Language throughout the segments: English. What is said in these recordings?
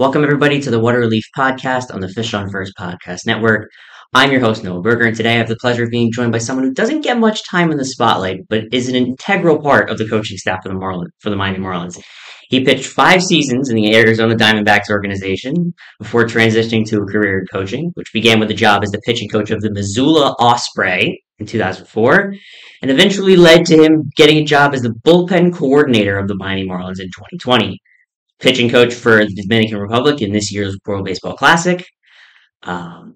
Welcome, everybody, to the Water Relief Podcast on the Fish on First Podcast Network. I'm your host, Noah Berger, and today I have the pleasure of being joined by someone who doesn't get much time in the spotlight, but is an integral part of the coaching staff for the Miami Marlins. He pitched 5 seasons in the Arizona Diamondbacks organization before transitioning to a career in coaching, which began with a job as the pitching coach of the Missoula Osprey in 2004, and eventually led to him getting a job as the bullpen coordinator of the Miami Marlins in 2020. Pitching coach for the Dominican Republic in this year's World Baseball Classic, and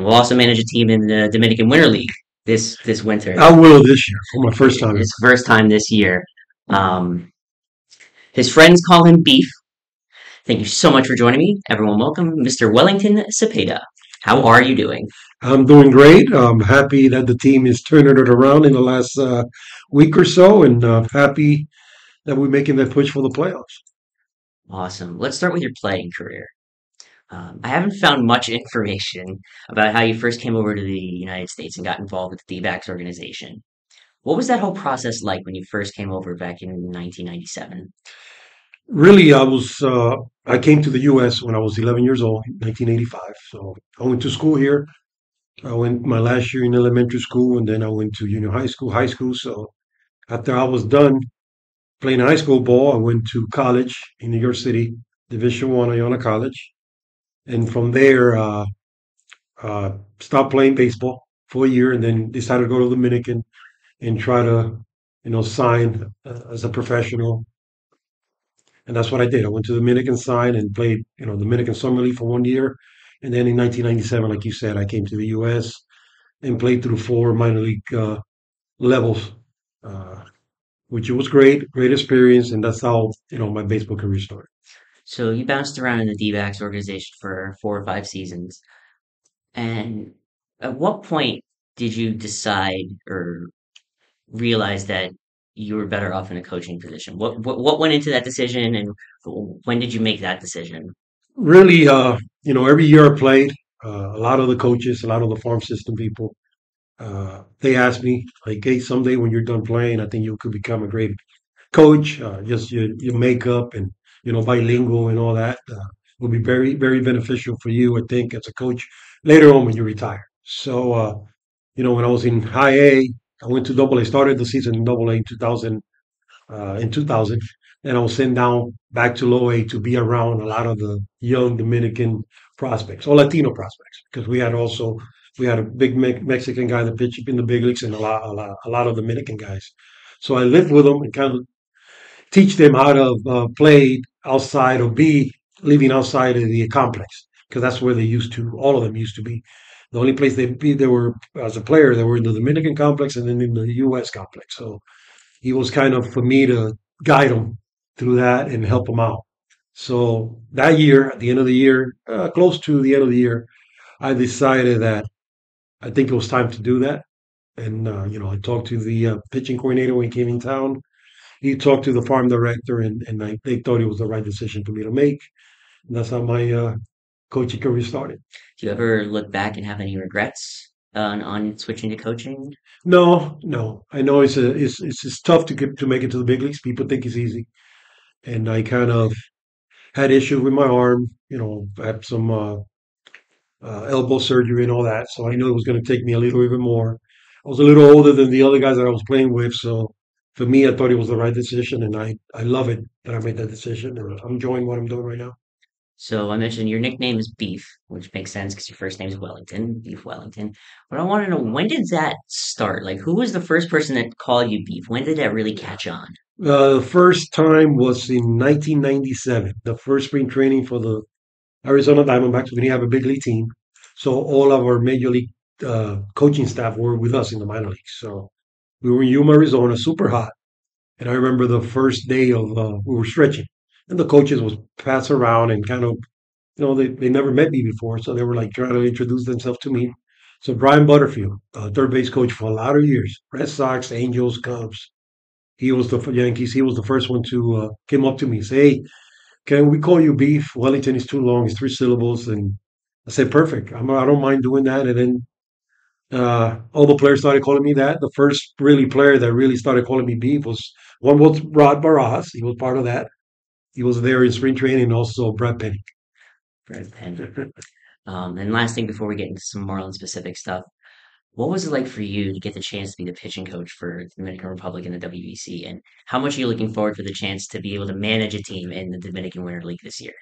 will also manage a team in the Dominican Winter League this winter. I will this year for my first time. His first time this year. Um, his friends call him Beef. Thank you so much for joining me. Everyone, welcome Mr. Wellington Cepeda. How are you doing? I'm doing great. I'm happy that the team is turning it around in the last week or so, and happy that we're making that push for the playoffs. Awesome. Let's start with your playing career. I haven't found much information about how you first came over to the United States and got involved with the D-backs organization. What was that whole process like when you first came over back in 1997? Really, I came to the U.S. when I was 11 years old, 1985. So I went to school here. I went my last year in elementary school, and then I went to junior high school. So after I was done playing high school ball, I went to college in New York City, Division One Iona College, and from there, stopped playing baseball for a year, and then decided to go to the Dominican and try to, sign as a professional. And that's what I did. I went to the Dominican, signed, and played, Dominican Summer League for 1 year. And then in 1997, like you said, I came to the U.S. and played through 4 minor league levels, uh, which was great experience. And that's how, my baseball career started. So you bounced around in the D-backs organization for 4 or 5 seasons. And at what point did you decide or realize that you were better off in a coaching position? What went into that decision, and when did you make that decision? Really, every year I played, a lot of the coaches, a lot of the farm system people, they asked me, like, hey, someday when you're done playing, I think you could become a great coach. Just your makeup and, bilingual and all that will be very, very beneficial for you, I think, as a coach later on when you retire. So, when I was in high A, I went to double A, started the season in double A in 2000, and I was sent down back to low A to be around a lot of the young Dominican prospects or Latino prospects because we had a big Mexican guy that pitched in the big leagues and a lot of Dominican guys. So I lived with them and kind of teach them how to play outside or be living outside of the complex because that's where all of them used to be. The only place they were as a player, they were in the Dominican complex and then in the U.S. complex. So he was kind of for me to guide them through that and help them out. So that year, at the end of the year, close to the end of the year, I decided that I think it was time to do that. And I talked to the pitching coordinator when he came in town. He talked to the farm director, and they thought it was the right decision for me to make. And that's how my coaching career started. Do you ever look back and have any regrets on switching to coaching? No, no. I know it's tough to make it to the big leagues. People think it's easy, and I kind of had issues with my arm. I had some elbow surgery and all that, so I knew it was going to take me a little even more. I was a little older than the other guys that I was playing with, so for me, I thought it was the right decision, and I love it that I made that decision, and I'm enjoying what I'm doing right now. So I mentioned your nickname is Beef, which makes sense because your first name is Wellington, Beef Wellington. But I want to know, when did that start? Like, who was the first person that called you Beef? When did that really catch on? The first time was in 1997, the first spring training for the Arizona Diamondbacks. We didn't have a big league team, so all of our major league coaching staff were with us in the minor leagues. So we were in Yuma, Arizona, super hot. And I remember the first day of we were stretching, and the coaches was pass around and kind of, they never met me before, so they were like trying to introduce themselves to me. So Brian Butterfield, third base coach for a lot of years, Red Sox, Angels, Cubs. He was the Yankees. He was the first one to came up to me and say, "Hey, can we call you Beef? Wellington is too long. It's 3 syllables." And I said, "Perfect. I don't mind doing that." And then all the players started calling me that. The first really player that really started calling me Beef was Rod Barajas. He was part of that. He was there in spring training, and also Brad Penny. Red pen. And last thing before we get into some Marlin specific stuff, what was it like for you to get the chance to be the pitching coach for the Dominican Republic in the WBC? And how much are you looking forward for the chance to be able to manage a team in the Dominican Winter League this year?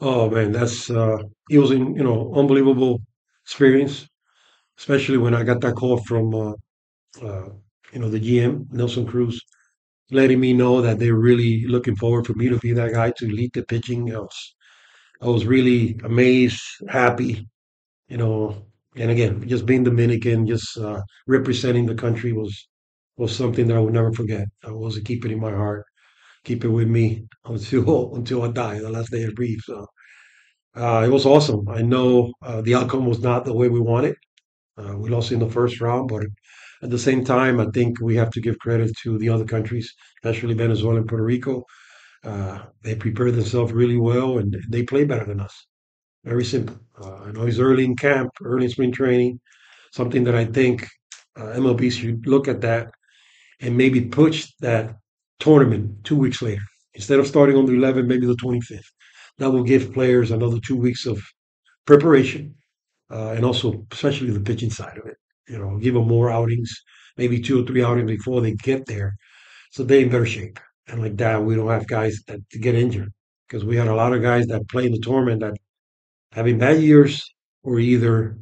Oh man, that's it was an unbelievable experience, especially when I got that call from uh, the GM Nelson Cruz, letting me know that they're really looking forward for me to be that guy to lead the pitching. I was really amazed, happy, you know, and again, just being Dominican, just representing the country was something that I would never forget. I was to keep it in my heart, keep it with me until I die, the last day I breathe. So it was awesome. I know the outcome was not the way we wanted. We lost in the first round, but at the same time, I think we have to give credit to the other countries, especially Venezuela and Puerto Rico. They prepared themselves really well, and they play better than us. Very simple. I know it's early in camp, early in spring training, something that I think MLB should look at that and maybe push that tournament 2 weeks later. Instead of starting on the 11th, maybe the 25th. That will give players another 2 weeks of preparation, and also especially the pitching side of it. Give them more outings, maybe 2 or 3 outings before they get there, so they're in better shape. And like that, we don't have guys that get injured because we had a lot of guys that play in the tournament that having bad years or either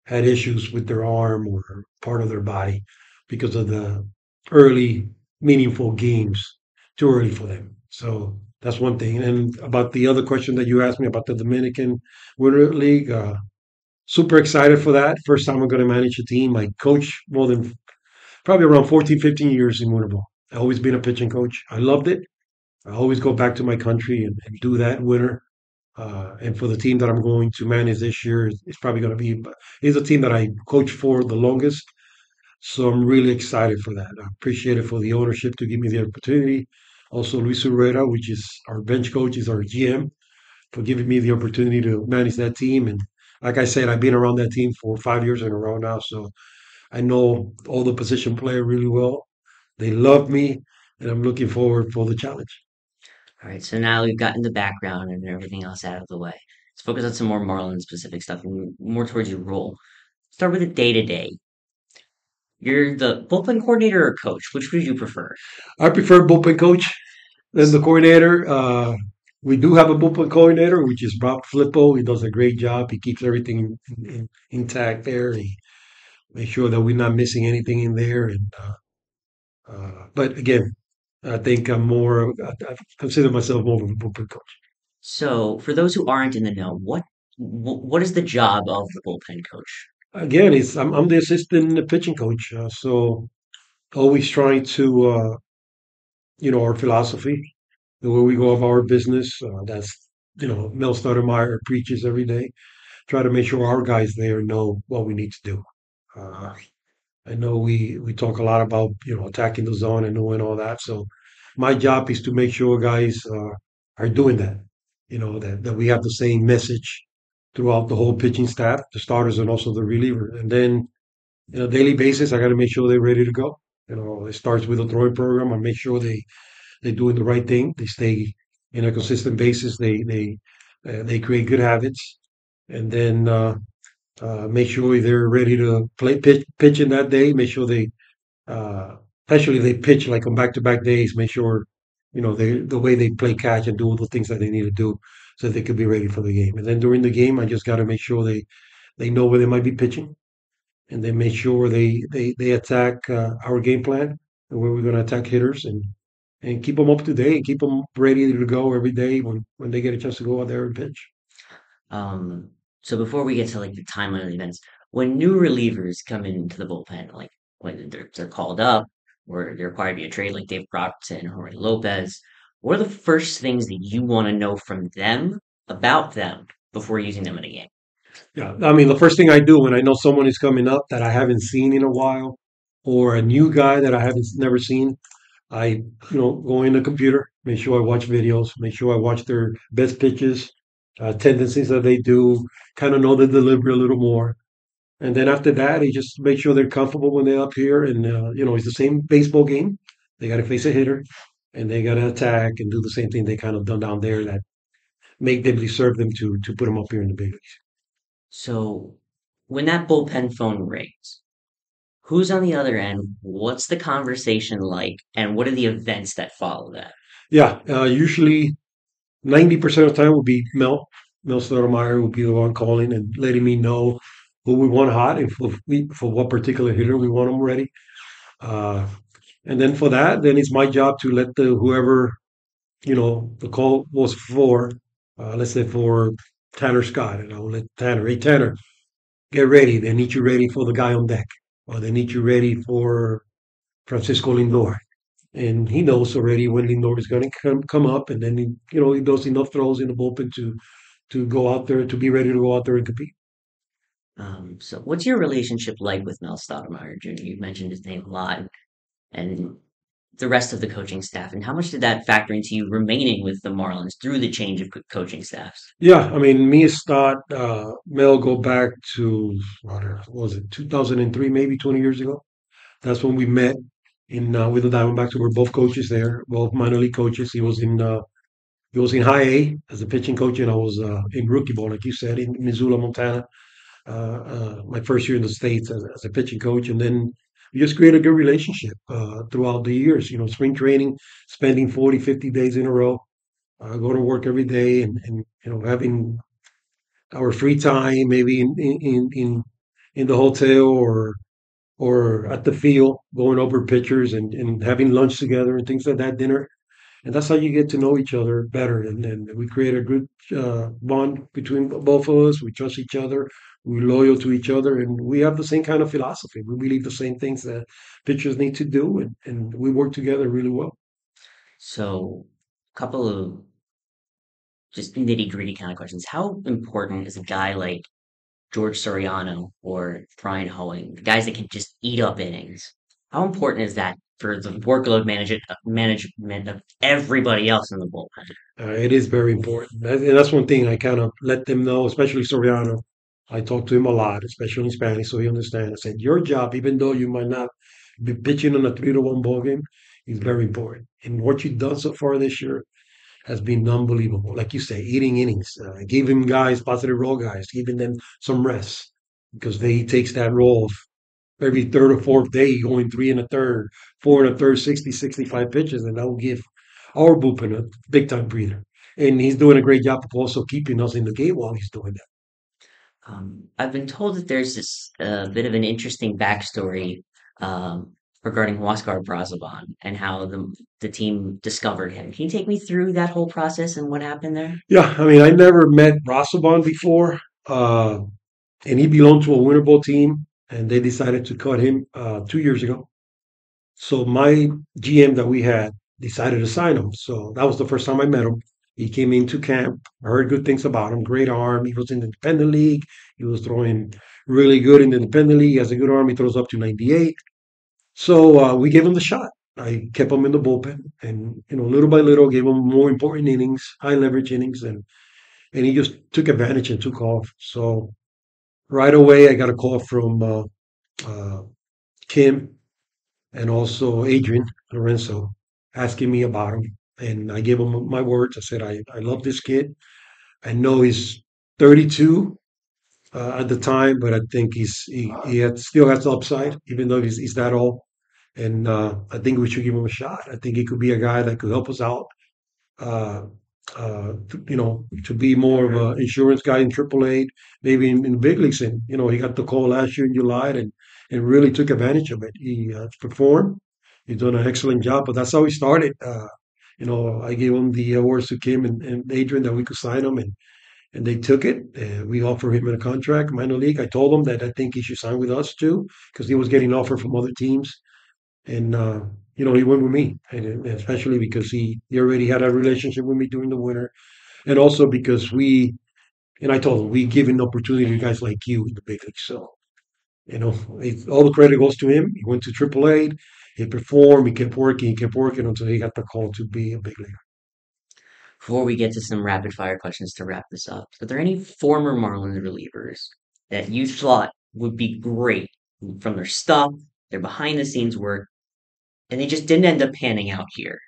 had issues with their arm or part of their body because of the early meaningful games, too early for them. So that's one thing. And about the other question that you asked me about the Dominican Winter League, super excited for that. First time I'm going to manage a team. I coach more than probably around 14, 15 years in winter ball. I've always been a pitching coach. I loved it. I always go back to my country and do that in winter. And for the team that I'm going to manage this year, it's probably going to be is a team that I coached for the longest. So I'm really excited for that. I appreciate it for the ownership to give me the opportunity. Also, Luis Herrera, which is our bench coach, is our GM, for giving me the opportunity to manage that team. And like I said, I've been around that team for 5 years in a row now, so I know all the position player really well. They love me, and I'm looking forward for the challenge. All right, so now we've gotten the background and everything else out of the way. Let's focus on some more Marlin specific stuff and more towards your role. Start with the day to day. You're the bullpen coordinator or coach. Which would you prefer? I prefer bullpen coach than the coordinator. We do have a bullpen coordinator, which is Rob Flippo. He does a great job. He keeps everything intact there. He makes sure that we're not missing anything in there. But again, I think I consider myself more of a bullpen coach. So, for those who aren't in the know, what is the job of the bullpen coach? Again, I'm the assistant pitching coach, so always trying to our philosophy, the way we go of our business. That's Mel Stoudemire preaches every day. Try to make sure our guys there know what we need to do. Uh, I know we talk a lot about attacking the zone and doing all that. So my job is to make sure guys are doing that. That we have the same message throughout the whole pitching staff, the starters and also the reliever. And then daily basis, I got to make sure they're ready to go. It starts with a throwing program. I make sure they're doing the right thing. They stay in a consistent basis. They create good habits, and then make sure they're ready to play pitch in that day. Make sure uh, especially they pitch like on back-to-back days. Make sure they the way they play catch and do all the things that they need to do so that they could be ready for the game. And then during the game, I just got to make sure they know where they might be pitching, and then make sure they attack our game plan and where we're going to attack hitters and keep them up to date, keep them ready to go every day when they get a chance to go out there and pitch. Um, so before we get to like the timeline of the events, when new relievers come into the bullpen, like when they're called up or they're required to be a trade, like Dave Robertson or Jorge Lopez, what are the first things that you want to know from them about them before using them in a game? Yeah, I mean, the first thing I do when I know someone is coming up that I haven't seen in a while, or a new guy that I haven't never seen, I go in the computer, make sure I watch videos, make sure I watch their best pitches, tendencies that they do, kind of know the delivery a little more. And then after that, he just make sure they're comfortable when they're up here. And, it's the same baseball game. They got to face a hitter and they got to attack and do the same thing they kind of done down there that make them deserve them to put them up here in the big leagues. So when that bullpen phone rings, who's on the other end? What's the conversation like? And what are the events that follow that? Yeah, usually 90% of the time will be Mel Stoudemire will be the one calling and letting me know who we want hot and for what particular hitter we want them ready. Uh, and then for that, then it's my job to let the whoever the call was for, let's say for Tanner Scott, and I will let Tanner, hey Tanner, get ready. They need you ready for the guy on deck, or they need you ready for Francisco Lindor. And he knows already when Lindor is going to come up, and then he does enough throws in the bullpen to go out there to be ready to go out there and compete. So what's your relationship like with Mel Stottlemyre Jr.? You've mentioned his name a lot, and the rest of the coaching staff, and how much did that factor into you remaining with the Marlins through the change of coaching staffs? Yeah, I mean, me and Stott, Mel go back to what was it, 2003, maybe 20 years ago. That's when we met in with the Diamondbacks. We were both coaches there, both minor league coaches. He was in high A as a pitching coach, and I was in rookie ball, like you said, in Missoula, Montana. My first year in the states as a pitching coach, and then we just created a good relationship throughout the years. Spring training, spending 40, 50 days in a row, going to work every day, and having our free time, maybe in the hotel or at the field, going over pictures and having lunch together and things like that, dinner. And that's how you get to know each other better. And we create a good bond between both of us. We trust each other. We're loyal to each other. And we have the same kind of philosophy. We believe the same things that pitchers need to do. And we work together really well. So, a couple of just nitty-gritty kind of questions. How important is a guy like George Soriano or Brian Hoeing, the guys that can just eat up innings? How important is that for the workload management of everybody else in the bullpen? It is very important. And that's one thing I kind of let them know, especially Soriano. I talk to him a lot, especially in Spanish, so he understands. I said, your job, even though you might not be pitching on a 3-1 ball game, is very important. And what you've done so far this year has been unbelievable. Like you say, eating innings, giving guys, positive role guys, giving them some rest because they takes that role of every third or fourth day going three and a third, four and a third, 60, 65 pitches, and that will give our bullpen a big time breather. And he's doing a great job of also keeping us in the game while he's doing that. I've been told that there's this bit of an interesting backstory regarding Huascar Brazoban and how the team discovered him. Can you take me through that whole process and what happened there? Yeah, I mean, I never met Rasselban before, and he belonged to a winter ball team, and they decided to cut him 2 years ago. So my GM that we had decided to sign him. So that was the first time I met him. He came into camp. I heard good things about him. Great arm. He was in the independent league. He was throwing really good in the independent league. He has a good arm. He throws up to 98. So we gave him the shot. I kept him in the bullpen, and little by little, gave him more important innings, high leverage innings, and he just took advantage and took off. So right away, I got a call from uh, Kim and also Adrian Lorenzo asking me about him. And I gave him my words. I said, I love this kid. I know he's 32 at the time, but I think still has upside, even though he's that old. And I think we should give him a shot. I think he could be a guy that could help us out. Uh, to be more of an insurance guy in AAA, maybe in the big leagues. And he got the call last year in July and really took advantage of it. He performed. He's done an excellent job. But that's how he started. I gave him the awards to Kim and Adrian that we could sign him, and they took it. We offered him a contract, minor league. I told him that I think he should sign with us too because he was getting offered from other teams. And he went with me, and especially because he already had a relationship with me during the winter, and also because and I told him we give an opportunity to guys like you in the big league. So all the credit goes to him. He went to AAA, he performed, he kept working until he got the call to be a big leaguer. Before we get to some rapid fire questions to wrap this up, are there any former Marlins relievers that you thought would be great from their stuff, their behind the scenes work, and they just didn't end up panning out here?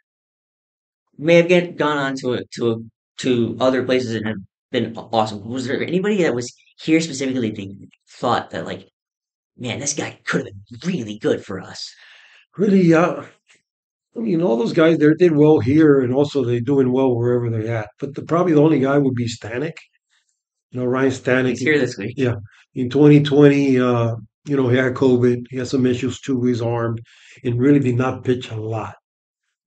May have gone on to to other places and have been awesome. Was there anybody that was here specifically that you thought that like, man, this guy could have been really good for us? Really, I mean, all those guys they did well here, and also they're doing well wherever they're at. But probably the only guy would be Stanek. Ryan Stanek. He's here this week. Yeah, in 2020, he had COVID. He had some issues too with his arm, and really did not pitch a lot.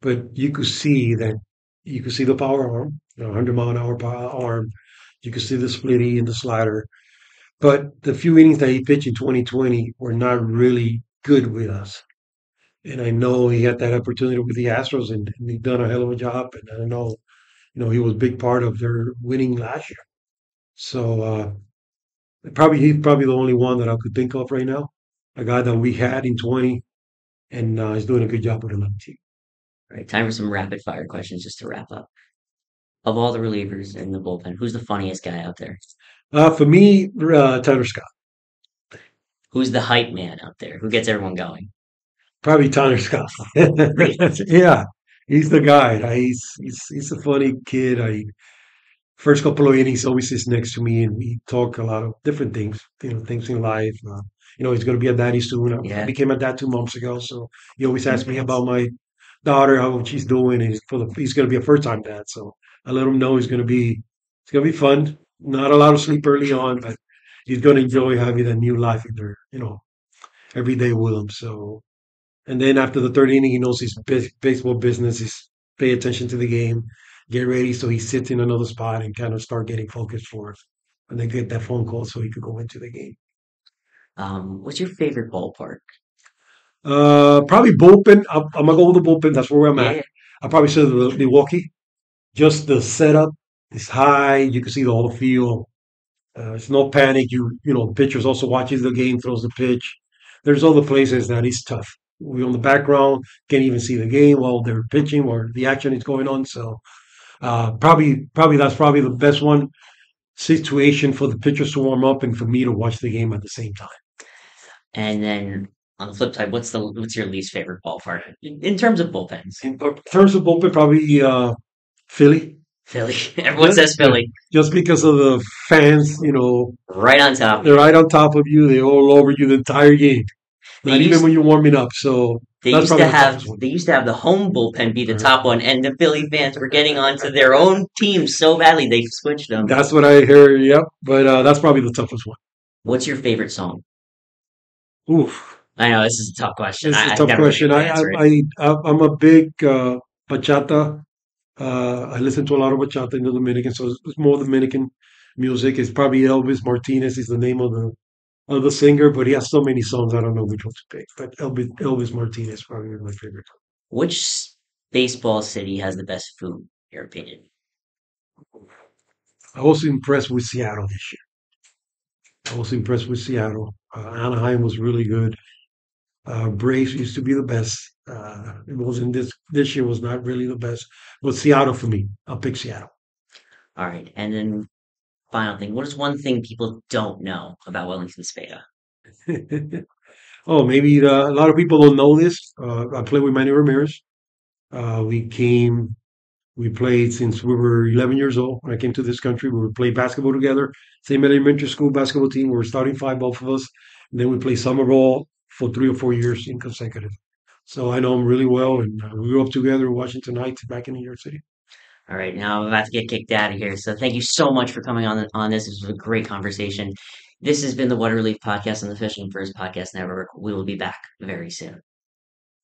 But you could see the power arm, 100-mile-an-hour power arm. You could see the splitty and the slider. But the few innings that he pitched in 2020 were not really good with us. And I know he had that opportunity with the Astros, and he done a hell of a job. And I know, he was a big part of their winning last year. So he's probably the only one that I could think of right now. A guy that we had in 20, and he's doing a good job with another team. All right, time for some rapid fire questions just to wrap up. Of all the relievers in the bullpen, who's the funniest guy out there? For me, Tyler Scott. Who's the hype man out there? Who gets everyone going? Probably Tyler Scott. Really? Yeah, he's the guy. He's a funny kid. First couple of innings, always sits next to me, and we talk a lot of different things. Things in life. He's going to be a daddy soon. I Yeah. became a dad 2 months ago, so he always asks me about my daughter, how she's doing, and he's going to be a first time dad. So I let him know it's going to be fun. Not a lot of sleep early on, but he's going to enjoy having that new life in there. Every day with him. So. And then after the third inning, he knows his baseball business is pay attention to the game, get ready. So he sits in another spot and kind of start getting focused for us. And then get that phone call so he could go into the game. What's your favorite ballpark? Probably bullpen. I'm gonna go with the bullpen. That's where I'm Yeah, at. yeah. I probably said the Milwaukee. Just the setup is high. You can see the whole field. It's no panic. Pitchers also watches the game, throws the pitch. There's other places that is tough. We on the background can't even see the game while they're pitching or the action is going on. So probably that's probably the best one situation for the pitchers to warm up and for me to watch the game at the same time. And then on the flip side, what's your least favorite ballpark in terms of bullpens? In terms of bullpen, probably Philly. Philly. Everyone says Philly. Just because of the fans, Right on top. they're right on top of you. They're all over you the entire game. They Not even used when you're warming up. So they that's used to probably the have toughest one. they used to have the home bullpen be the Uh, top one, and the Philly fans were getting onto their own team so badly they switched them. That's what I heard. Yep. But that's probably the toughest one. What's your favorite song? Oof. I know this is a tough question. It's a I've tough never been question. able to answer it. I'm a big bachata. I listen to a lot of bachata in the Dominican, so it's more Dominican music. It's probably Elvis Martinez is the name of the singer, but he has so many songs. I don't know which one to pick. But Elvis Martinez probably is my favorite. Which baseball city has the best food, in your opinion? I was impressed with Seattle this year. I was impressed with Seattle. Anaheim was really good. Braves used to be the best. It wasn't this year was not really the best. But Seattle for me. I'll pick Seattle. All right, and then final thing. What is one thing people don't know about Wellington Cepeda? Oh, maybe a lot of people don't know this. I play with Manny Ramirez. We came, we played since we were 11 years old. When I came to this country, we would play basketball together. Same elementary school basketball team. We were starting five, both of us. And then we played summer ball for 3 or 4 years in consecutive. So I know him really well, and we grew up together in Washington Heights back in New York City. All right, now I'm about to get kicked out of here. So thank you so much for coming on this. This was a great conversation. This has been the Water Relief Podcast on the Fishing First Podcast Network. We will be back very soon.